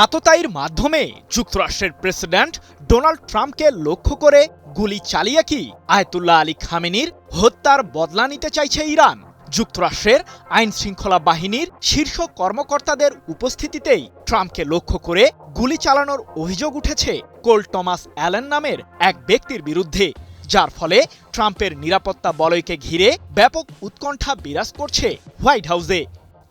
আততায়ীর মাধ্যমে যুক্তরাষ্ট্রের president Donald ট্রাম্পকে লক্ষ্য করে গুলি চালিয়ে কি আয়াতুল্লাহ আলী খামেনির হত্যার বদলা নিতে চাইছে ইরান? যুক্তরাষ্ট্রের আইন শৃঙ্খলা বাহিনীর শীর্ষ কর্মকর্তাদের উপস্থিতিতেই ট্রাম্পকে লক্ষ্য করে গুলি চালানোর অভিযোগ উঠেছে কোল টমাস অ্যালেন নামের এক ব্যক্তির বিরুদ্ধে, যার ফলে ট্রাম্পের নিরাপত্তা বলয়কে ঘিরে ব্যাপক উৎকণ্ঠা বিরাজ করছে হোয়াইট হাউসে।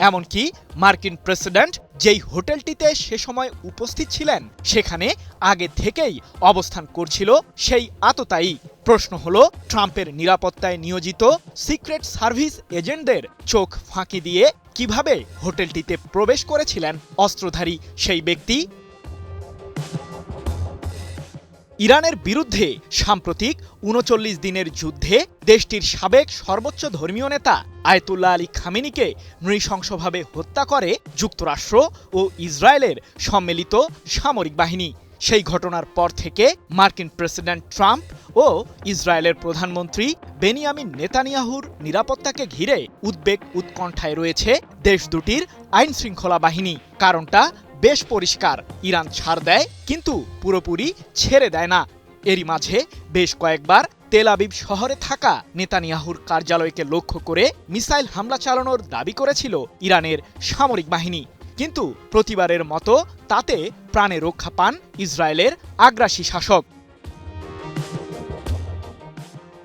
এমনকি মার্কিন প্রেসিডেন্ট যেই হোটেলটিতে সে সময় উপস্থিত ছিলেন সেখানে আগে থেকেই অবস্থান করছিল সেই আততায়ী। প্রশ্ন হলো, ট্রাম্পের নিরাপত্তায় নিয়োজিত সিক্রেট সার্ভিস এজেন্টদের চোখ ফাঁকি দিয়ে কিভাবে হোটেলটিতে প্রবেশ করেছিলেন অস্ত্রধারী সেই ব্যক্তি? ইরানের বিরুদ্ধে সাম্প্রতিক ৩৯ দিনের যুদ্ধে দেশটির সাবেক সর্বোচ্চ ধর্মীয় নেতা আয়াতুল্লাহ আলী খামেনিকে নৃশংসভাবে হত্যা করে যুক্তরাষ্ট্র ও ইসরায়েলের সম্মিলিত সামরিক বাহিনী। সেই ঘটনার পর থেকে মার্কিন প্রেসিডেন্ট ট্রাম্প ও ইসরায়েলের প্রধানমন্ত্রী বেনিয়ামিন নেতানিয়াহুর নিরাপত্তাকে ঘিরে উদ্বেগ উৎকণ্ঠায় রয়েছে দেশ দুটির আইন শৃঙ্খলা বাহিনী। কারণটা বেশ পরিষ্কার, ইরান ছাড় দেয় কিন্তু পুরোপুরি ছেড়ে দেয় না। এরই মাঝে বেশ কয়েকবার তেল আবিব শহরে থাকা নেতানিয়াহুর কার্যালয়কে লক্ষ্য করে মিসাইল হামলা চালানোর দাবি করেছিল ইরানের সামরিক বাহিনী, কিন্তু প্রতিবারের মতো তাতে প্রাণে রক্ষা পান ইসরায়েলের আগ্রাসী শাসক।